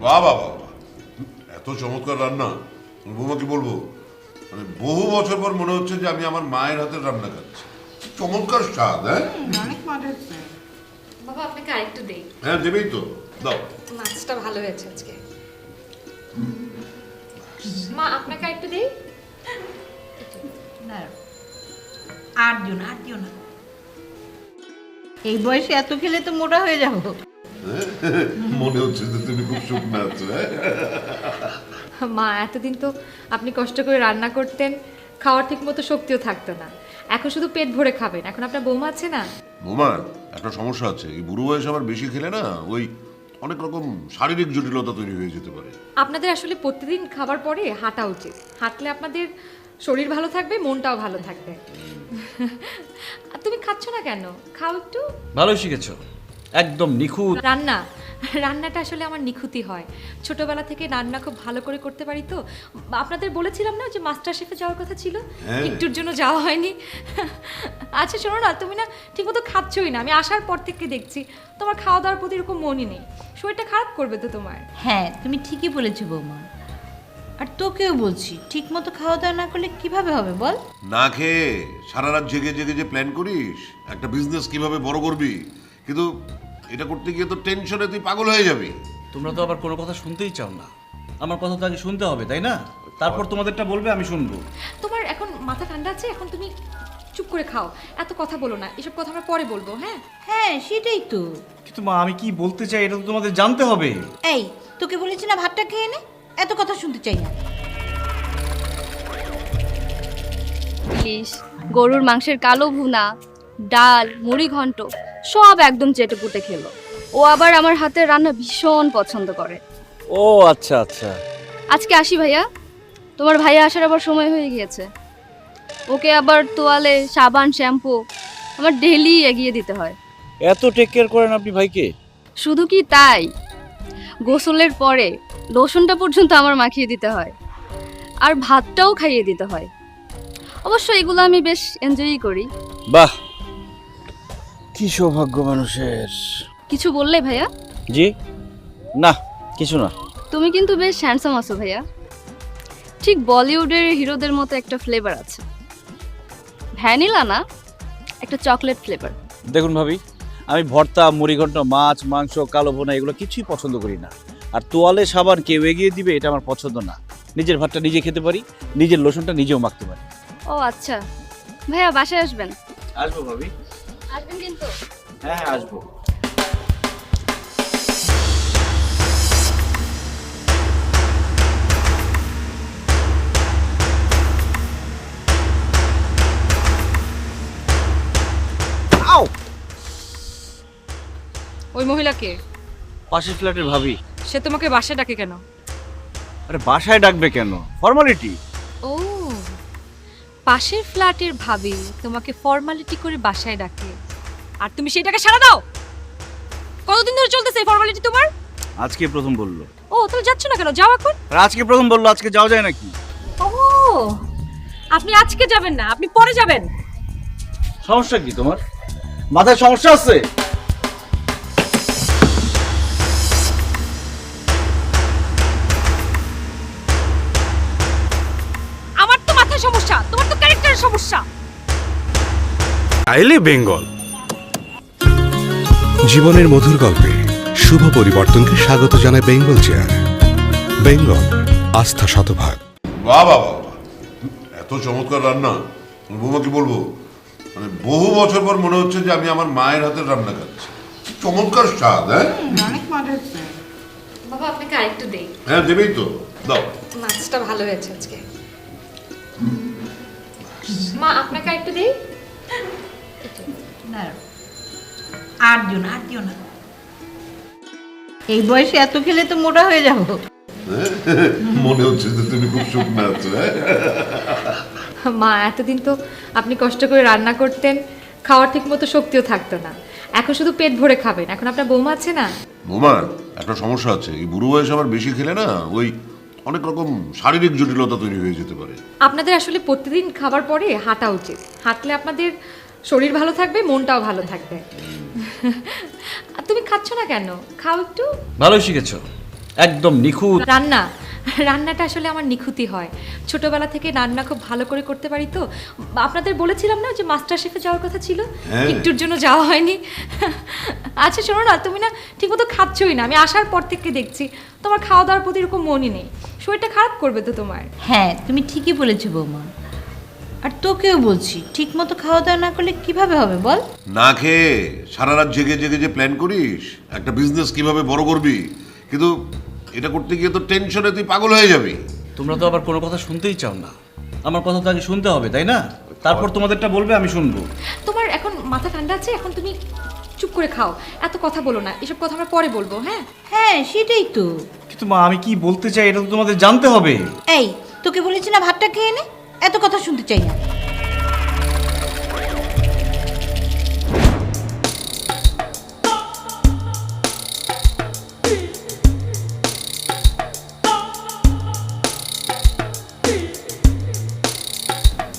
বাহ বাহ বাহ বাহ। এত চমৎকার রান্না বৌমাকে বলবো, মানে বহু বছর পর মনে হচ্ছে যে আমি আমার মায়ের হাতের রান্না খাচ্ছি। চমৎকার স্বাদ। হ্যাঁ অনেক মজা হচ্ছে। বাবা আপনাকে আরেকটু দেই। হ্যাঁ দেবেই তো, দাও। মাছটা ভালো হয়েছে আজকে। মা আপনাকে আরেকটু দেই। না আর দিও না, আর দিও না। এই বয়সে এত খেলে তো মোটা হয়ে যাবো। মনে হচ্ছে যে তুমি খুব শুকনো আছো। মা এতদিন তো আপনি কষ্ট করে রান্না করতেন, খাওয়ার ঠিক মতো শক্তিও থাকতো না। এখন শুধু পেট ভরে খাবেন। এখন আপনার বৌমা আছে না? বৌমা একটা সমস্যা আছে, এই বুড়ো বয়স আবার বেশি খেলে না ওই অনেক রকম শারীরিক জটিলতা তৈরি হয়ে যেতে পারে। আপনাদের আসলে প্রতিদিন খাবার পরে হাঁটা উচিত। হাঁটলে আপনাদের শরীর ভালো থাকবে, মনটাও ভালো থাকবে। আর তুমি খাচ্ছ না কেন? খাও একটু। ভালোই শিখেছো, একদম নিখুঁত। রান্নাটা আসলে আমার নিখুঁতি হয়। ছোটবেলা থেকে রান্না খুব ভালো করে করতে পারি তো। আপনাদের বলেছিলাম না যে মাস্টার শেফে যাওয়ার কথা ছিল, একটুর জন্য যাওয়া হয়নি। আচ্ছা শোনো না, তুমি না ঠিকমতো খাচ্ছই না। আমি আসার পর থেকে দেখছি তোমার খাওয়া দাওয়ার প্রতি এরকম মনই নেই। শরীরটা খারাপ করবে তো তোমার। হ্যাঁ তুমি ঠিকই বলেছো বৌমা। আর তোকেও বলছি, ঠিক মতো খাওয়া দাওয়া না করলে কিভাবে হবে বল? না খেয়ে সারা রাত জেগে জেগে যে প্ল্যান করিস একটা বিজনেস কিভাবে বড় করবি, কিন্তু এটা করতে গিয়ে তো টেনশনে তুই পাগল হয়ে যাবি। তোমরা তো আবার কোনো কথা শুনতেই চাও না। আমার কথা তো আগে শুনতে হবে, তাই না? তারপর তোমাদেরটা বলবে, আমি শুনবো। তোমার এখন মাথা ঠান্ডা আছে, এখন তুমি চুপ করে খাও। এত কথা বলো না, এসব কথা আমরা পরে বলবো। হ্যাঁ হ্যাঁ সেটাই তো। কিন্তু মা, আমি কি বলতে চাই এটা তো তোমাদের জানতে হবে। এই তোকে বলেছি না ভাতটা খেয়ে নে, এত কথা শুনতে চাই না। ইলিশ, গরুর মাংসের কালো ভুনা, ডাল, মুড়ি ঘন্ট সব একদম চেটেপুটে খেলো। ও আবার আমার হাতের রান্না ভীষণ পছন্দ করে। ও আচ্ছা আচ্ছা। আজকে আসি ভাইয়া, তোমার ভাইয়া আসার আবার সময় হয়ে গিয়েছে। ওকে আবার তোয়ালে, সাবান, শ্যাম্পু আমার ডেইলি এগিয়ে দিতে হয়। এত টেক কেয়ার করেন আপনি ভাইকে? শুধু কি তাই, গোসলের পরে লোশনটা পর্যন্ত আমার মাখিয়ে দিতে হয়, আর ভাতটাও খাইয়ে দিতে হয়। অবশ্য এগুলো আমি বেশ এনজয়ই করি। বাহ, কি সৌভাগ্য মানুষের। কিছু বললে ভাইয়া? জি না, কিছু না। তুমি কিন্তু বেশ হ্যান্ডসাম আছো ভাইয়া। ঠিক বলিউডের হিরোদের মতো একটা ফ্লেভার আছে। ভ্যানিলা না, একটা চকলেট ফ্লেভার। দেখুন ভাবি, আমি ভর্তা, মুড়িঘণ্ট, মাছ, মাংস, কালো ভুনা এগুলো কিছুই পছন্দ করি না। আর তোয়ালে, সাবান কেউ এগিয়ে দিবে এটা আমার পছন্দ না। নিজের ভাতটা নিজে খেতে পারি, নিজের লোশনটা নিজেও মাখতে পারি। ও আচ্ছা, ভাইয়া বাসায় আসবেন? আসবো ভাবি। আসবেন কিন্তু। হ্যাঁ হ্যাঁ আসবো। ওই মহিলাকে, পাশের ফ্ল্যাটের ভাবি। সে তোমাকে বাসায় ডাকে কেন? আরে বাসায় ডাকবে কেন, ফর্মালিটি। ও, পাশের ফ্ল্যাটের ভাবি তোমাকে ফর্মালিটি করে বাসায় ডাকে, আর তুমি সেইটাকে সাড়া দাও? কতদিন ধরে চলতেছে এই ফর্মালিটি তোমার? আজকে প্রথম বললো। ও, তুমি যাচ্ছ না কেন? যাও এখন। আর আজকে প্রথম বললো, আজকে যাওয়া যায় নাকি? ও, আপনি আজকে যাবেন না, আপনি পরে যাবেন। সমস্যা কি তোমার? মাথায় সমস্যা আছে? আমার তো মাথায় সমস্যা, তোমার তো ক্যারেক্টারের সমস্যা। আইলে বেঙ্গল জীবনের মধুর গল্পে শুভ পরিবর্তনকে স্বাগত জানায় বেঙ্গল চেয়ার। বেঙ্গল, আস্থা শতভাগ। বাহ বাহ বাহ বাহ। এত চমৎকার রান্না বৌমাকে বলবো, মানে বহু বছর পর মনে হচ্ছে যে আমি আমার মায়ের হাতের রান্না খাচ্ছি। চমৎকার স্বাদ। হ্যাঁ অনেক মজা হচ্ছে। বাবা আপনাকে আরেকটু দেই। হ্যাঁ দেবেই তো, দাও। মাছটা ভালো হয়েছে আজকে। মা আপনাকে আরেকটু দেই। না আর দিও না, আর দিও না। এই বয়সে এত খেলে তো মোটা হয়ে যাবো। মনে হচ্ছে যে তুমি খুব শুকনো আছো। মা এতদিন তো আপনি কষ্ট করে রান্না করতেন, খাওয়ার ঠিক মতো শক্তিও থাকতো না। এখন শুধু পেট ভরে খাবেন। এখন আপনার বৌমা আছে না? বৌমা একটা সমস্যা আছে, এই বুড়ো বয়স আবার বেশি খেলে না ওই অনেক রকম শারীরিক জটিলতা তৈরি হয়ে যেতে পারে। আপনাদের আসলে প্রতিদিন খাবার পরে হাঁটা উচিত। হাঁটলে আপনাদের শরীর ভালো থাকবে, মনটাও ভালো থাকবে। আর তুমি খাচ্ছ না কেন? খাও একটু। ভালোই শিখেছো, একদম নিখুঁত। রান্নাটা আসলে আমার নিখুঁতি হয়। ছোটবেলা থেকে রান্না খুব ভালো করে করতে পারি তো। আপনাদের বলেছিলাম না যে মাস্টার শেফে যাওয়ার কথা ছিল, একটুর জন্য যাওয়া হয়নি। আচ্ছা শোনো না, তুমি না ঠিকমতো খাচ্ছই না, আমি আসার পর থেকে দেখছি তোমার খাওয়া দাওয়ার প্রতি এরকম মনই নেই। শরীরটা খারাপ করবে তো তোমার। হ্যাঁ তুমি ঠিকই বলেছো বৌমা, আর তোকেও বলছি ঠিক মতো খাওয়া দাওয়া না করলে কিভাবে হবে বল। না খেয়ে সারা রাত জেগে জেগে যে প্ল্যান করিস একটা বিজনেস কিভাবে বড় করবি, কিন্তু এটা করতে গিয়ে তো টেনশনে তুই পাগল হয়ে যাবি। তোমরা তো আবার কোনো কথা শুনতেই চাও না। আমার কথা তো আগে শুনতে হবে, তাই না? তারপর তোমাদেরটা বলবে, আমি শুনবো। তোমার এখন মাথা ঠান্ডা আছে, এখন তুমি চুপ করে খাও, এত কথা বলো না, এসব কথা আমরা পরে বলবো। হ্যাঁ হ্যাঁ সেটাই তো। কিন্তু মা, আমি কি বলতে চাই এটা তো তোমাদের জানতে হবে। এই তোকে বলেছি না ভাতটা খেয়ে নে, এত কথা শুনতে চাই না।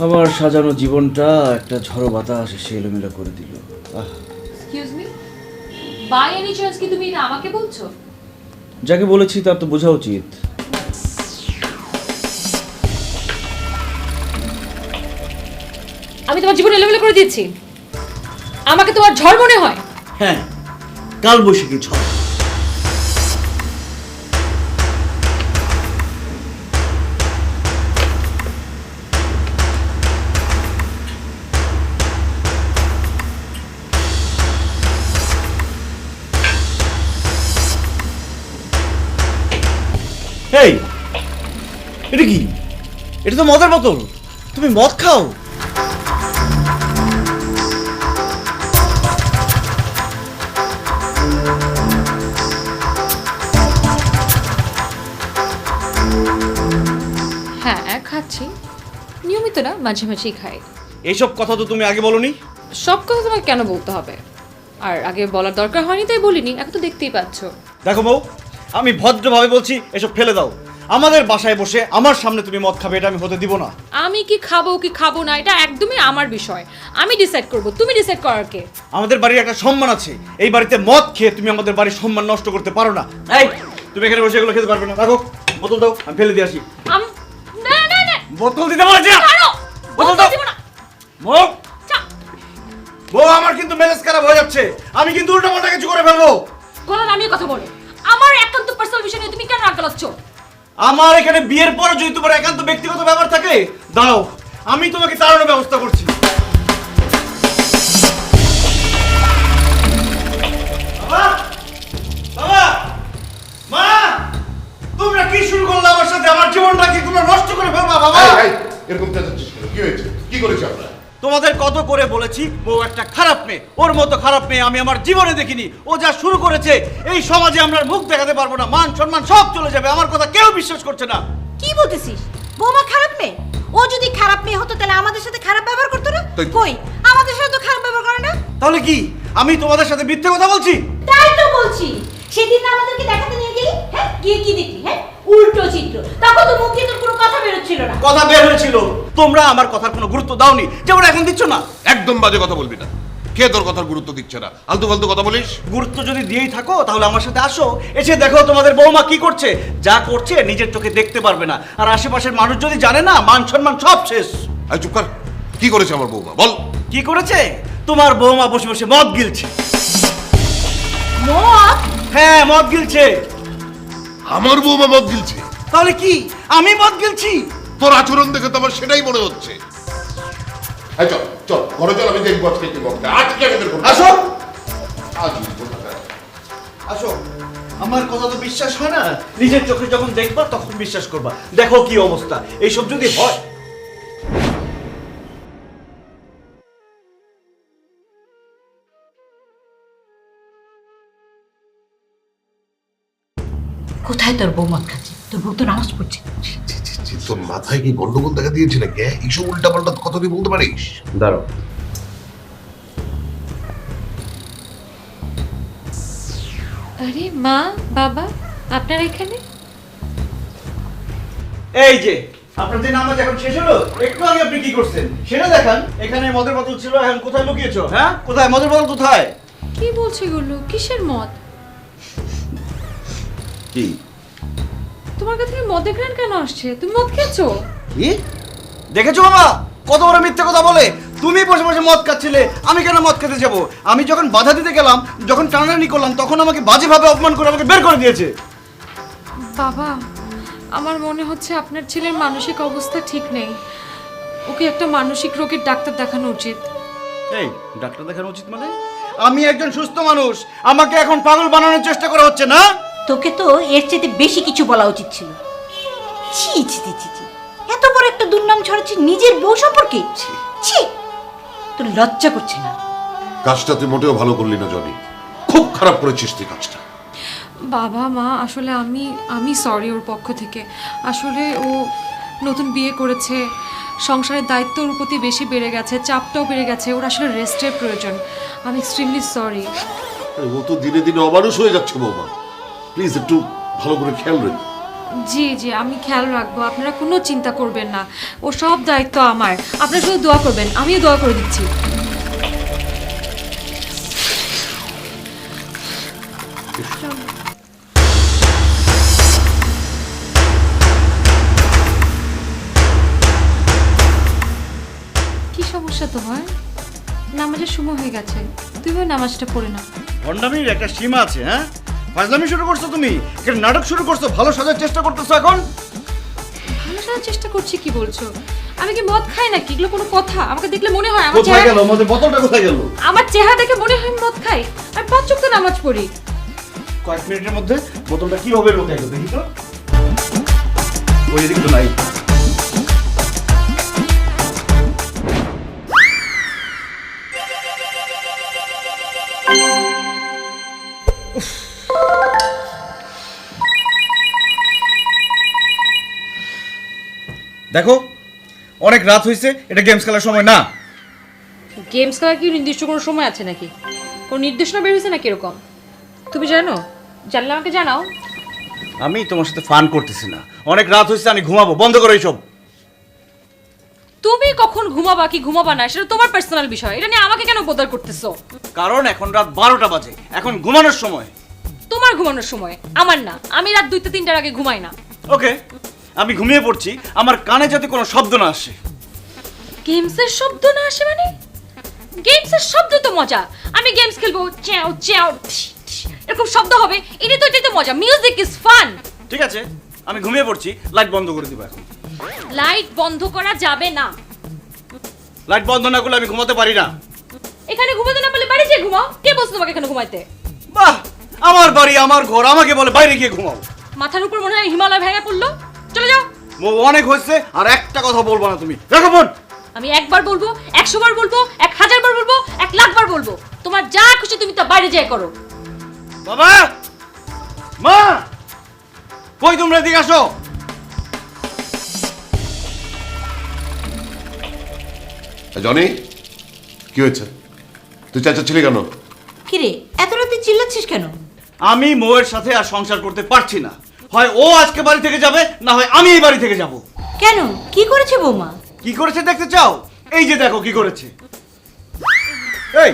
আমার সাজানো জীবনটা একটা ঝড়ো বাতাস এসে এলোমেলো করে দিল। Excuse me, by any chance কি তুমি এটা আমাকে বলছো? যাকে বলেছি তার তো বোঝা উচিত। আমি তোমার জীবন এলোমেলো করে দিয়েছি? আমাকে তোমার ঝড় মনে হয়? হ্যাঁ, কাল বৈশাখী ঝড়। এই, এটা কি? এটা তো মদের বোতল। তুমি মদ খাও? হ্যাঁ খাচ্ছি, নিয়মিত না, মাঝে মাঝেই খাই। এইসব কথা তো তুমি আগে বলনি। সব কথা তোমাকে কেন বলতে হবে? আর আগে বলার দরকার হয়নি তাই বলিনি, এখন তো দেখতেই পাচ্ছ। দেখো বউ, আমি ভদ্রভাবে বলছি, এসব ফেলে দাও। আমাদের বাসায় বসে আমার সামনে তুমি মদ খাবে, এটা আমি হতে দিব না। আমি কি খাবো না এটা একদমই আমার বিষয়, আমি ডিসাইড করব, তুমি ডিসাইড করার কে? আমাদের বাড়ির একটা সম্মান আছে, এই বাড়িতে মদ খেয়ে তুমি আমাদের বাড়ির সম্মান নষ্ট করতে পারো না। এই, তুমি এখানে বসে এগুলো খেতে পারবে না। রাখো, বোতল দাও, আমি ফেলে দিয়ে আসি। না বোতল দিতে বলেছি না? ছাড়ো, বোতল দাও। দিব না। বউ, চা- বউ, আমার কিন্তু মেজাজ খারাপ হয়ে যাচ্ছে। আমি কিন্তু উল্টাপাল্টা কিছু করে ফেলবো। গলা নামিয়ে কথা বলো। আমার একান্ত পার্সোনাল বিষয় নিয়ে তুমি কেন রাগ গলাচ্ছ? আমার এখানে বিয়ের পর যদি তোমার একান্ত ব্যক্তিগত ব্যাপার থাকে, দাঁড়াও, আমি তোমাকে তাড়ানোর ব্যবস্থা করছি। বাবা, বাবা, মা, তোমরা কি শুরু করলে আমার সাথে? আমার জীবনটা কি তোমরা নষ্ট করে ফেলবা? বাবা, এরকম চেঁচাচ্ছিস কেন? কি হয়েছে? কি করেছি আমরা? তোমাদের কত করে বলেছি ও একটা খারাপ মেয়ে, ওর মতো খারাপ মেয়ে আমি আমার জীবনে দেখিনি। ও যা শুরু করেছে, এই সমাজে আমরা মুখ দেখাতে পারবো না, মান সম্মান সব চলে যাবে। আমার কথা কেউ বিশ্বাস করছে না। কি বলতেছিস? বৌমা খারাপ মেয়ে? ও যদি খারাপ মেয়ে হতো তাহলে আমাদের সাথে খারাপ ব্যবহার করতো না? কই, আমাদের সাথে তো খারাপ ব্যবহার করে না। তাহলে কি আমি তোমাদের সাথে মিথ্যে কথা বলছি? তাই তো বলছি, সেদিন আমাদেরকে দেখাতে নিয়ে গেলি, হ্যাঁ গিয়ে কি দেখলি? হ্যাঁ উল্টো চিত্র, তখন তো মুখ দিয়ে তোর কোনো কথা বেরোচ্ছিল না। কথা বের হয়েছিল, তোমরা আমার কথার কোনো গুরুত্ব দাওনি, যেমন এখন দিচ্ছ না। একদম বাজে কথা বলবি না। কে তোর কথার গুরুত্ব দিচ্ছে না? আলতু ফালতু কথা বলিস। গুরুত্ব যদি দিয়েই থাকো তাহলে আমার সাথে আসো, এসে দেখো তোমাদের বৌমা কি করছে। যা করছে নিজের চোখে দেখতে পারবে না, আর আশেপাশের মানুষ যদি জানে না, মান সম্মান সব শেষ। আই চুপ কর। কি করেছে আমার বৌমা বল? কি করেছে? তোমার বৌমা বসে বসে মদ গিলছে। মদ? হ্যাঁ, মদ গিলছে। আমার বৌমা মদ গিলছে? তাহলে কি আমি মদ গিলছি? তোর আচরণ দেখে তো আমার সেটাই মনে হচ্ছে। এই চল চল ঘরে চল, আমি দেখবো আজকে কি বলতে। আজকে আমি দেখবো। আসো, আজ আসো। আমার কথা তো বিশ্বাস হয় না, নিজের চোখে যখন দেখবা তখন বিশ্বাস করবা। দেখো কি অবস্থা, এইসব যদি হয়। কোথায় তোর বৌমা খাচ্ছে? তোর বউ তো নামাজ পড়ছে। তোর মাথায় কি গন্ডগোল দেখা দিয়েছে নাকি? এইসব উল্টা পাল্টা কথা তুই বলতে পারিস? দাঁড়াও, আরে মা, বাবা, আপনারা এখানে? এই যে আপনার যে নামাজ এখন শেষ হলো, একটু আগে আপনি কি করছেন সেটা দেখান। এখানে মদের বোতল ছিল, এখন কোথায় লুকিয়েছো? হ্যাঁ, কোথায় মদের বোতল? কোথায়? কি বলছো এগুলো? কিসের মত? কি তোমার কাছে থেকে মদের ঘ্রাণ কেন আসছে? তুমি মদ খেয়েছো? কি দেখেছো বাবা কত বড় মিথ্যে কথা বলে? তুমি বসে বসে মদ খাচ্ছিলে, আমি কেন মদ খেতে যাব? আমি যখন বাধা দিতে গেলাম, যখন টানাটানি করলাম, তখন আমাকে বাজেভাবে অপমান করে আমাকে বের করে দিয়েছে। বাবা, আমার মনে হচ্ছে আপনার ছেলের মানসিক অবস্থা ঠিক নেই। ওকে একটা মানসিক রোগের ডাক্তার দেখানো উচিত। এই ডাক্তার দেখানো উচিত মানে? আমি একজন সুস্থ মানুষ, আমাকে এখন পাগল বানানোর চেষ্টা করা হচ্ছে না? তোকে তো এর চাইতে বেশি কিছু বলা উচিত ছিল। ছি ছি ছি ছি ছি। এত বড় একটা দুর্নাম ছড়াচ্ছিস নিজের বউ সম্পর্কে। ছি, তোর লজ্জা করছে না? কাজটা তুই মোটেও ভালো করলি না জনি, খুব খারাপ করেছিস তুই কাজটা। বাবা মা, আসলে আমি সরি ওর পক্ষ থেকে। আসলে ও নতুন বিয়ে করেছে, সংসারের দায়িত্ব ওর প্রতি বেশি বেড়ে গেছে, চাপটাও বেড়ে গেছে, ওর আসলে রেস্টের প্রয়োজন। আমি এক্সট্রিমলি সরি। ও তো দিনে দিনে অমানুষ হয়ে যাচ্ছে বৌমা, প্লিজ একটু ভালো করে খেয়াল রেখে। জি জি, আমি খেয়াল রাখবো, আপনারা কোনো চিন্তা করবেন না। ও সব দায়িত্ব আমার। আপনারা শুধু দোয়া করবেন, আমিও দোয়া করে দিচ্ছি। কি সমস্যা তোমার? নামাজের সময় হয়ে গেছে, তুমিও নামাজটা পড়ে না। ভণ্ডামির একটা সীমা আছে। হ্যাঁ, ফাজলামি শুরু করছো তুমি, একটা নাটক শুরু করছো, ভালো সাজার চেষ্টা করতেছো এখন। ভালো সাজার চেষ্টা করছি কি বলছো? আমি কি মদ খাই নাকি? এগুলো কোনো কথা? আমাকে দেখলে মনে হয় আমার কোথায় চেহারা, গেল আমাদের বোতলটা? কোথায় গেল? আমার চেহারা দেখে মনে হয় আমি মদ খাই। আর 5 ওয়াক্ত নামাজ পড়ি। কয়েক মিনিটের মধ্যে বোতলটা কিভাবে লোকে গেল দেখি তো। ওই দিকে তো নাই। দেখো অনেক রাত হয়েছে, এটা গেমস খেলার সময় না। গেমস খেলার কি নির্দিষ্ট কোনো সময় আছে নাকি? কোনো নির্দেশনা বের হয়েছে নাকি এরকম? তুমি জানো? জানলে আমাকে জানাও। আমি তোমার সাথে ফান করতেছি না, অনেক রাত হয়েছে, আমি ঘুমাবো, বন্ধ করো এইসব। তুমি কখন ঘুমাবা কি ঘুমাবা না সেটা তোমার পার্সোনাল বিষয়, এটা নিয়ে আমাকে কেন বদার করতেছো? কারণ এখন রাত 12টা বাজে, এখন ঘুমানোর সময়। তোমার ঘুমানোর সময়, আমার না। আমি রাত 2-3টার আগে ঘুমাই না। ওকে, আমি ঘুমিয়ে পড়ছি, আমার কানে যাতে কোনো শব্দ না আসে। গেমসের শব্দ না আসে মানে? গেমসের শব্দ তো মজা। আমি গেমস খেলবো, চ্যাও চ্যাও এরকম শব্দ হবে, এটাই তো মজা। Music is fun. ঠিক আছে, আমি ঘুমিয়ে পড়ছি, লাইট বন্ধ করে দিব এখন। লাইট বন্ধ করা যাবে না। লাইট বন্ধ না করলে আমি ঘুমাতে পারি না। এখানে ঘুমাতে না পারলে বাড়ি যেয়ে ঘুমাও। কে বলছে তোমাকে এখানে ঘুমাইতে? বাহ, আমার বাড়ি, আমার ঘর, আমাকে বলে বাইরে গিয়ে ঘুমাও। মাথার উপর মনে হয় হিমালয় ভেঙে পড়লো। চলে যাও। অনেক হয়েছে, আর একটা কথা বলবো না তুমি। রাখো ফোন। আমি একবার বলবো, 100 বার বলবো, 1000 বার বলবো, 1,00,000 বার বলবো। তোমার যা খুশি তুমি তা বাইরে যেয়ে করো। বাবা, মা, কই তোমরা? এদিকে আসো। জনি, কি হয়েছে? তুই চেঁচাচ্ছিলি কেন? কিরে, এত রাতে চিল্লাচ্ছিস কেন? আমি মৌয়ের সাথে আর সংসার করতে পারছি না। হয় ও আজকে বাড়ি থেকে যাবে, না হয় আমি এই বাড়ি থেকে যাব। কেন, কি করেছে বৌমা? কি করেছে দেখতে চাও? এই যে দেখো কি করেছে। এই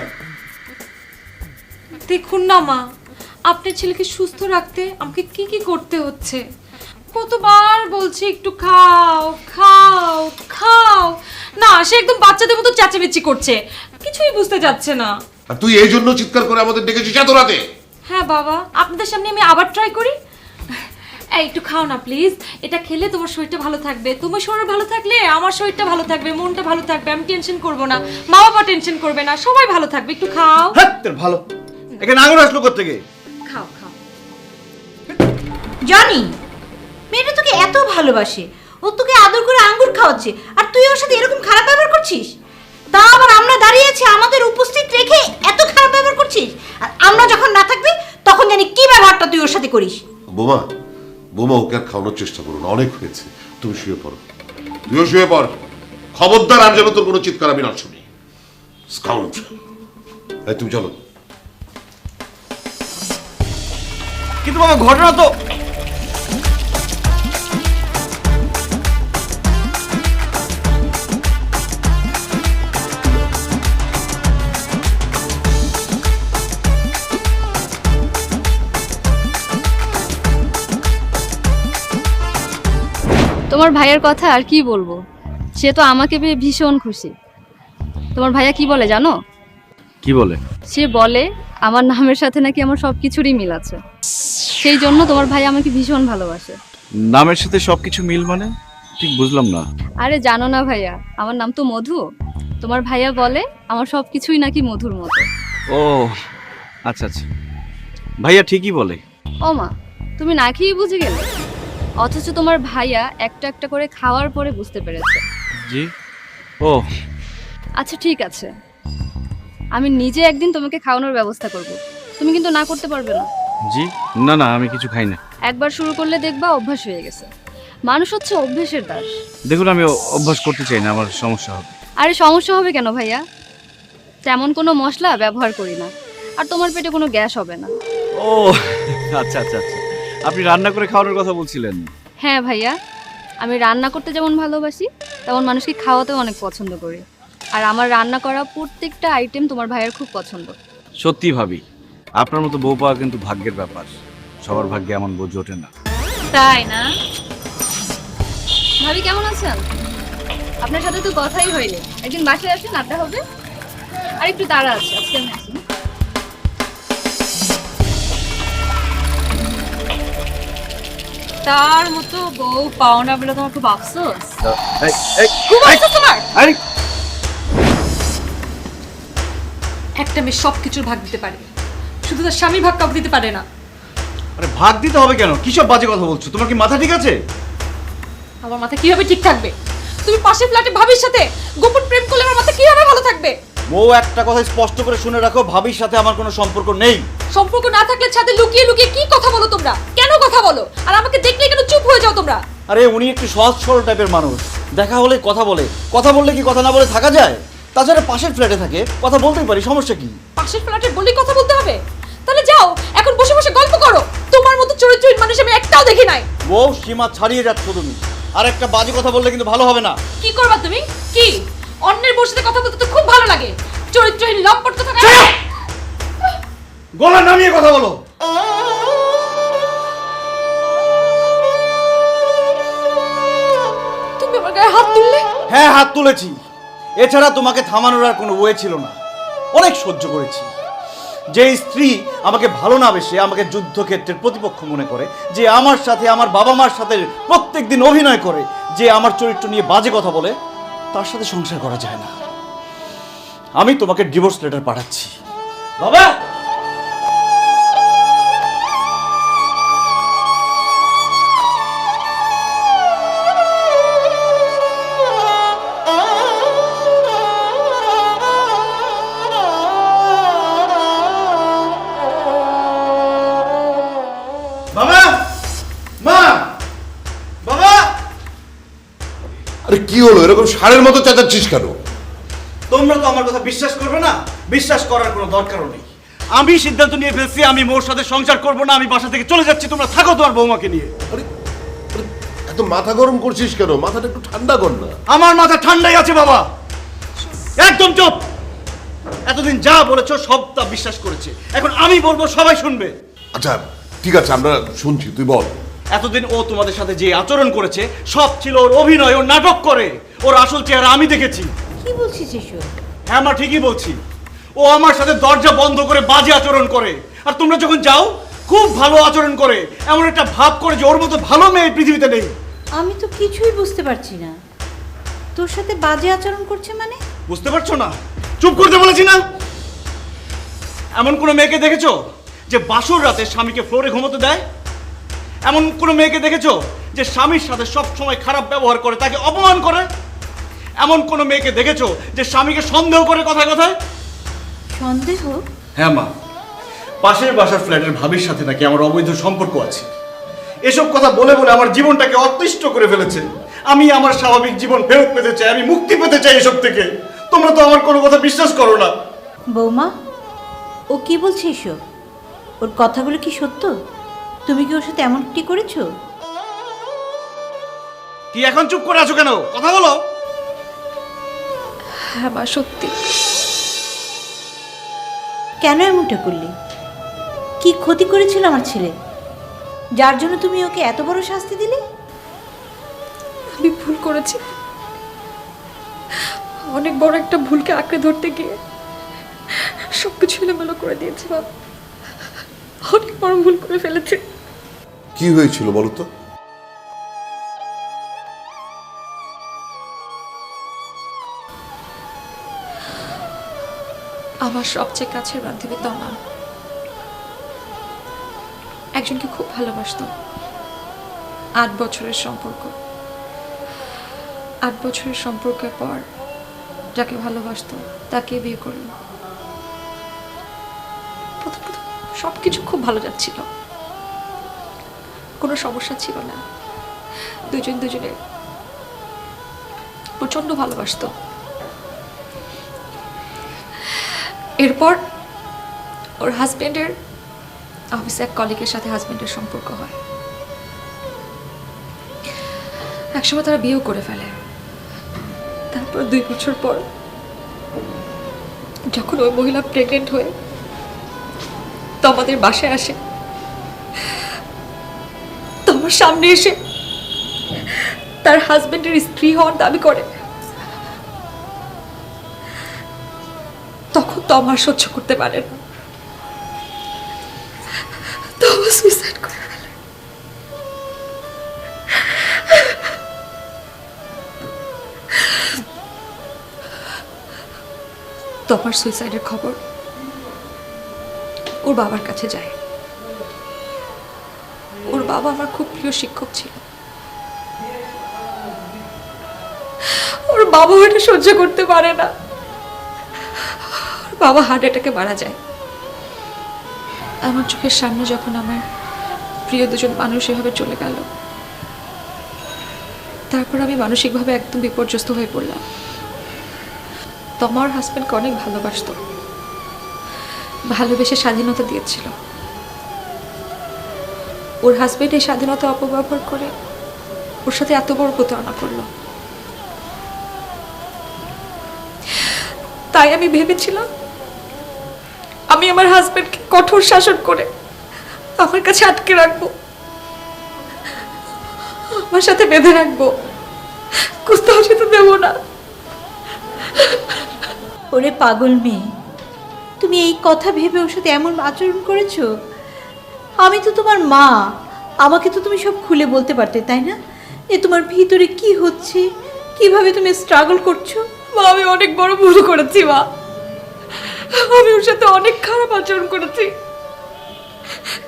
দেখুন না মা, আপনার ছেলেকে সুস্থ রাখতে আমাকে কি কি করতে হচ্ছে। কতবার বলছি একটু খাও খাও খাও, না সে একদম বাচ্চাদের মতো চেঁচামেচি করছে, কিছুই বুঝতে যাচ্ছে না। আর তুই এই জন্য চিৎকার করে আমাদের ডেকেছিস এত রাতে? হ্যাঁ বাবা, আপনাদের সামনে আমি আবার ট্রাই করি। এই একটু খাও না প্লিজ। এটা খেলে তোমার শরীরটা ভালো থাকবে, তোমার শরীর ভালো থাকলে আমার শরীরটা ভালো থাকবে, মনটা ভালো থাকবে, আমি টেনশন করব না, মা বাবা টেনশন করবে না, সবাই ভালো থাকবে। একটু খাও। হ্যাঁ তোর ভালো। এখানে আঙুর আসলো কোত্থেকে? খাও খাও। জানি মেয়েটা তোকে এত ভালোবাসে, ও তোকে আদর করে আঙ্গুর খাওয়াচ্ছে, আর তুই ওর সাথে এরকম খারাপ ব্যবহার করছিস। তা আবার আমরা দাঁড়িয়ে আছি আমাদের উপস্থিত রেখে এত খারাপ ব্যবহার করছিস, আর আমরা যখন না থাকবি তখন জানি কি ব্যবহারটা তুই ওর সাথে করিস। বোমা, বোমা, ওকে আর খাওয়ানোর চেষ্টা করো না, অনেক হয়েছে। তুমি শুয়ে পড়ো, তুইও শুয়ে পড়। খবরদার আর যেন তোর কোনো চিৎকার আমি না শুনি। তুমি চলো। কিন্তু বাবা ঘটনা তো তোমার ভাইয়ের কথা আর কি বলবো, সে তো আমাকে পেয়ে ভীষণ খুশি। তোমার ভাইয়া কি বলে জানো? কি বলে? সে বলে আমার নামের সাথে নাকি আমার সব কিছুরই মিল আছে, সেই জন্য তোমার ভাই আমাকে ভীষণ ভালোবাসে। নামের সাথে সবকিছু মিল মানে? ঠিক বুঝলাম না। আরে জানো না ভাইয়া, আমার নাম তো মধু। তোমার ভাইয়া বলে আমার সব কিছুই নাকি মধুর মতো। ও আচ্ছা আচ্ছা, ভাইয়া ঠিকই বলে। ও মা, তুমি না খেয়ে বুঝে গেলে? অথচ তোমার ভাইয়া একটা একটা করে খাওয়ার পরে বুঝতে পেরেছে। জি। ও আচ্ছা ঠিক আছে, আমি নিজে একদিন তোমাকে খাওয়ানোর ব্যবস্থা করব, তুমি কিন্তু না করতে পারবে না। জি, না না, আমি কিছু খাই না। একবার শুরু করলে দেখবা অভ্যাস হয়ে গেছে। মানুষ হচ্ছে অভ্যেসের দাস। দেখুন, আমি অভ্যাস করতে চাই না, আমার সমস্যা হবে। আরে সমস্যা হবে কেন ভাইয়া? তেমন কোনো মশলা ব্যবহার করি না, আর তোমার পেটে কোনো গ্যাস হবে না। ও আচ্ছা আচ্ছা আচ্ছা, আপনি রান্না করে খাওয়ানোর কথা বলছিলেন? হ্যাঁ ভাইয়া, আমি রান্না করতে যেমন ভালোবাসি তেমন মানুষকে খাওয়াতেও অনেক পছন্দ করি। আর আমার রান্না করা প্রত্যেকটা আইটেম তোমার ভাইয়ের খুব পছন্দ। সত্যি ভাবি, আপনার মতো বউ পাওয়া কিন্তু ভাগ্যের ব্যাপার। সবার ভাগ্যে এমন বউ জোটে না। তাই না? ভাবি কেমন আছেন? আপনার সাথে তো কথাই হয়নি, একদিন বাসায় আসেন, আড্ডা হবে। আর একটু তাড়া আছে, আজকে আমি আসি। তার মতো বউ পাও না বলে তোমার খুব আফসোস। এই, এই, খুব আফসোস তোমার? আরে, একটা মেয়ে সবকিছুর ভাগ দিতে পারে, শুধু তার স্বামীর ভাগ কাউকে দিতে পারে না। আরে ভাগ দিতে হবে কেন? কিসব বাজে কথা বলছো? তোমার কি মাথা ঠিক আছে? আমার মাথা কিভাবে ঠিক থাকবে? তুমি পাশের ফ্ল্যাটে ভাবির সাথে গোপন প্রেম করলে আমার মাথা কিভাবে ভালো থাকবে? বউ, একটা কথা স্পষ্ট করে শুনে রাখো, ভাবির সাথে আমার কোনো সম্পর্ক নেই। সম্পর্ক না থাকলে সাথে লুকিয়ে লুকিয়ে কি কথা বলো তোমরা? কেন কথা বলো? আর আমাকে দেখলে কেন চুপ হয়ে যাও তোমরা? আরে উনি একটু সহজ সরল টাইপের মানুষ, দেখা হলে কথা বলে। কথা বললে কি কথা না বলে থাকা যায়? তাছাড়া পাশের ফ্ল্যাটে থাকে, কথা বলতেই পারি, সমস্যা কি? পাশের ফ্ল্যাটে বলি কথা বলতে হবে? তাহলে যাও এখন বসে বসে গল্প করো। তোমার মতো চরিত্রহীন মানুষ আমি একটাও দেখি নাই। বউ, সীমা ছাড়িয়ে যাচ্ছ তুমি। আর একটা বাজে কথা বললে কিন্তু ভালো হবে না। কি করবা তুমি? কি অন্যের বউর সাথে কথা বলতে তো খুব ভালো লাগে। চরিত্রহীন লম্পট কথা। গলা নামিয়ে কথা বলো। তুমি আমার গায়ে হাত তুললে। হ্যাঁ, হাত তুলেছি। এছাড়া তোমাকে থামানোর আর কোনো ওয়ে ছিল না। অনেক সহ্য করেছি। যে স্ত্রী আমাকে ভালো না বেসে আমাকে যুদ্ধক্ষেত্রের প্রতিপক্ষ মনে করে, যে আমার সাথে আমার বাবা মার সাথে প্রত্যেকদিন অভিনয় করে, যে আমার চরিত্র নিয়ে বাজে কথা বলে, তার সাথে সংসার করা যায় না। আমি তোমাকে ডিভোর্স লেটার পাঠাচ্ছি। বাবা, বাবা, মা, বাবা। আরে কি হলো, এরকম ষাঁড়ের মতো চেঁচাচ্ছিস কেন? তোমরা তো আমার কথা বিশ্বাস করবে না, বিশ্বাস করার কোনো দরকারও নেই। আমি সিদ্ধান্ত নিয়ে ফেলছি, আমি মোর সাথে সংসার করব না, আমি বাসা থেকে চলে যাচ্ছি। তোমরা থাকো তোমার বৌমাকে নিয়ে। আরে আরে, এত মাথা গরম করছিস কেন? মাথাটা একটু ঠান্ডা কর না। আমার মাথা ঠান্ডাই আছে বাবা। একদম চুপ। এতদিন যা বলেছো সব তা বিশ্বাস করেছে, এখন আমি বলবো সবাই শুনবে। আচ্ছা ঠিক আছে, আমরা শুনছি, তুই বল। এতদিন ও তোমাদের সাথে যে আচরণ করেছে সব ছিল ওর অভিনয়, ওর নাটক করে। ওর আসল চেহারা আমি দেখেছি। কি বলছিস এসব? হ্যাঁ মা, ঠিকই বলছি। ও আমার সাথে দরজা বন্ধ করে বাজে আচরণ করে, আর তোমরা যখন যাও খুব ভালো আচরণ করে, এমন একটা ভাব করে যে ওর মতো ভালো মেয়ে পৃথিবীতে নেই। আমি তো কিছুই বুঝতে পারছি না, তোর সাথে বাজে আচরণ করছে মানে? বুঝতে পারছো না? চুপ করতে বলেছি না? এমন কোনো মেয়েকে দেখেছো যে বাসর রাতে স্বামীকে ফ্লোরে ঘুমোতে দেয়? এমন কোনো মেয়েকে দেখেছো যে স্বামীর সাথে সব সময় খারাপ ব্যবহার করে, তাকে অপমান করে? এমন কোনো মেয়েকে দেখেছো যে স্বামীকে সন্দেহ করে কথায় কথায়? সন্দেহ? হ্যাঁ মা, পাশের বাসার ফ্ল্যাটের ভাবির সাথে নাকি আমার অবৈধ সম্পর্ক আছে। এসব কথা বলে বলে আমার জীবনটাকে অতিষ্ঠ করে ফেলেছে। আমি আমার স্বাভাবিক জীবন ফেরত পেতে চাই, আমি মুক্তি পেতে চাই এসব থেকে। তোমরা তো আমার কোনো কথা বিশ্বাস করো না। বৌমা, ও কি বলছে এসব? ওর কথাগুলো কি সত্য? তুমি কি ওর সাথে এমনটি করেছো? কি এখন চুপ করে আছো কেন? কথা বলো। হ্যাঁ মা, সত্যি। কেন এমনটা করলি? কি ক্ষতি করেছিল আমার ছেলে, যার জন্য তুমি ওকে এত বড় শাস্তি দিলে? আমি ভুল করেছি, অনেক বড় একটা ভুলকে আঁকড়ে ধরতে গিয়ে সবকিছু এলোমেলো করে দিয়েছি বাবা। অনেক বড় ভুল করে ফেলেছি। কি হয়েছিল বলো তো? আমার সবচেয়ে কাছের বান্ধবী তমা একজনকে খুব ভালোবাসত। 8 বছরের সম্পর্ক। 8 বছরের সম্পর্কের পর যাকে ভালোবাসত তাকে বিয়ে করলো। প্রথম প্রথম সবকিছু খুব ভালো যাচ্ছিল, কোনো সমস্যা ছিল না, দুজন দুজনে প্রচন্ড ভালোবাসতো। এরপর ওর হাজবেন্ডের অফিসে এক কলিগের সাথে হাজবেন্ডের সম্পর্ক হয়। একসময় তারা বিয়েও করে ফেলে। তারপর 2 বছর পর যখন ওই মহিলা প্রেগনেন্ট হয়ে তো আমাদের বাসায় আসে, তো আমার সামনে এসে তার হাজবেন্ডের স্ত্রী হওয়ার দাবি করে, তখন তো আমার সহ্য করতে পারে না, তো আমার সুইসাইড করে ফেলে। তো আমার সুইসাইডের খবর ওর বাবার কাছে যায়। ওর বাবা আমার খুব প্রিয় শিক্ষক ছিল। ওর বাবা এটা সহ্য করতে পারে না। ওর বাবা হার্ট অ্যাটাকে মারা যায়। আমার চোখের সামনে যখন আমার প্রিয় দুজন মানুষ এভাবে চলে গেল, তারপর আমি মানসিকভাবে একদম বিপর্যস্ত হয়ে পড়লাম। তোমার হাজবেন্ডকে অনেক ভালোবাসতো, ভালোবেসে স্বাধীনতা দিয়েছিল। ওর হাজবেন্ড এই স্বাধীনতা অপব্যবহার করে ওর সাথে এত বড় প্রতারণা করলো। তাই আমি ভেবেছিলাম আমি আমার হাজবেন্ডকে কঠোর শাসন করে আমার কাছে আটকে রাখবো, আমার সাথে বেঁধে রাখবো, কোথাও যেতে দেবো না। ওরে পাগল মেয়ে, তুমি এই কথা ভেবে ওর সাথে এমন আচরণ করেছো? আমি তো তোমার মা, আমাকে তো তুমি সব খুলে বলতে পারতে, তাই না? এ তোমার ভিতরে কি হচ্ছে, কিভাবে তুমি স্ট্রাগল করছো। মা, আমি অনেক বড় ভুল করেছি মা। আমি ওর সাথে অনেক খারাপ আচরণ করেছি,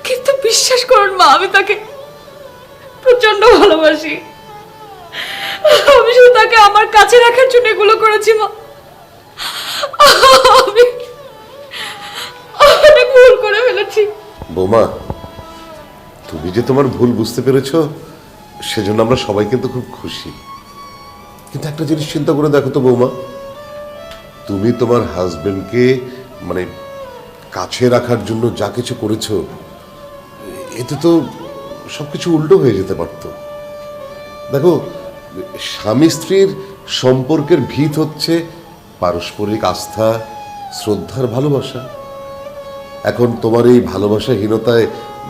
কিন্তু বিশ্বাস করুন মা, আমি তাকে প্রচন্ড ভালোবাসি। আমি শুধু তাকে আমার কাছে রাখার জন্য এগুলো করেছি মা। আমি অনেক ভুল করে ফেলেছি। বৌমা, তুমি যে তোমার ভুল বুঝতে পেরেছো সেজন্য আমরা সবাই কিন্তু খুব খুশি। কিন্তু একটা জিনিস চিন্তা করে দেখো তো বৌমা, তুমি তোমার হাজবেন্ডকে মানে কাছে রাখার জন্য যা কিছু করেছো, এতে তো সবকিছু উল্টো হয়ে যেতে পারত। দেখো, স্বামী স্ত্রীর সম্পর্কের ভিত হচ্ছে পারস্পরিক আস্থা, শ্রদ্ধার ভালোবাসা। এখন তোমার এই ভালোবাসাহীনতায়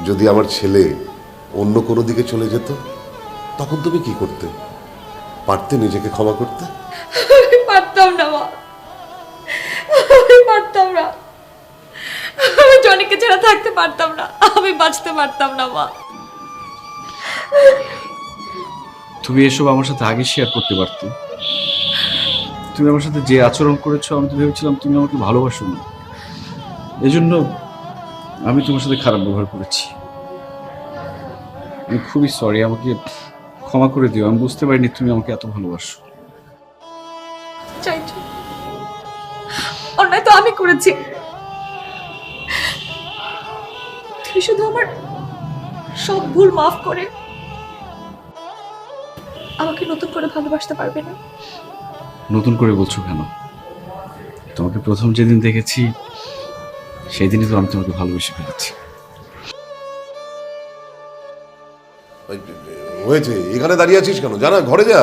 যদি আমার ছেলে অন্য কোনো দিকে চলে যেত, তখন তুমি কি করতে পারতে? নিজেকে ক্ষমা করতে? আমি পারতাম না মা, আমি পারতাম না। আমি জনিকে ছাড়া থাকতে পারতাম না, আমি বাঁচতে পারতাম না মা। তুমি এসব আমার সাথে আগে শেয়ার করতে পারতে। তুমি আমার সাথে যে আচরণ করেছো, আমি তো ভেবেছিলাম তুমি আমাকে ভালোবাসো না, এজন্য আমি তোমার সাথে খারাপ ব্যবহার করেছি। আমি খুবই সরি, আমাকে ক্ষমা করে দিও। আমি বুঝতে পারিনি তুমি আমাকে এত ভালোবাসো। চাইছো অন্যায় তো আমি করেছি, তুমি শুধু আমার সব ভুল মাফ করে আমাকে নতুন করে ভালোবাসতে পারবে না? নতুন করে বলছো কেন? তোমাকে প্রথম যেদিন দেখেছি সেই দিনই তো আমি তোমাকে ভালোবেসে ফেলেছি। হয়েছে, এখানে দাঁড়িয়ে আছিস কেন? জানা, ঘরে যা।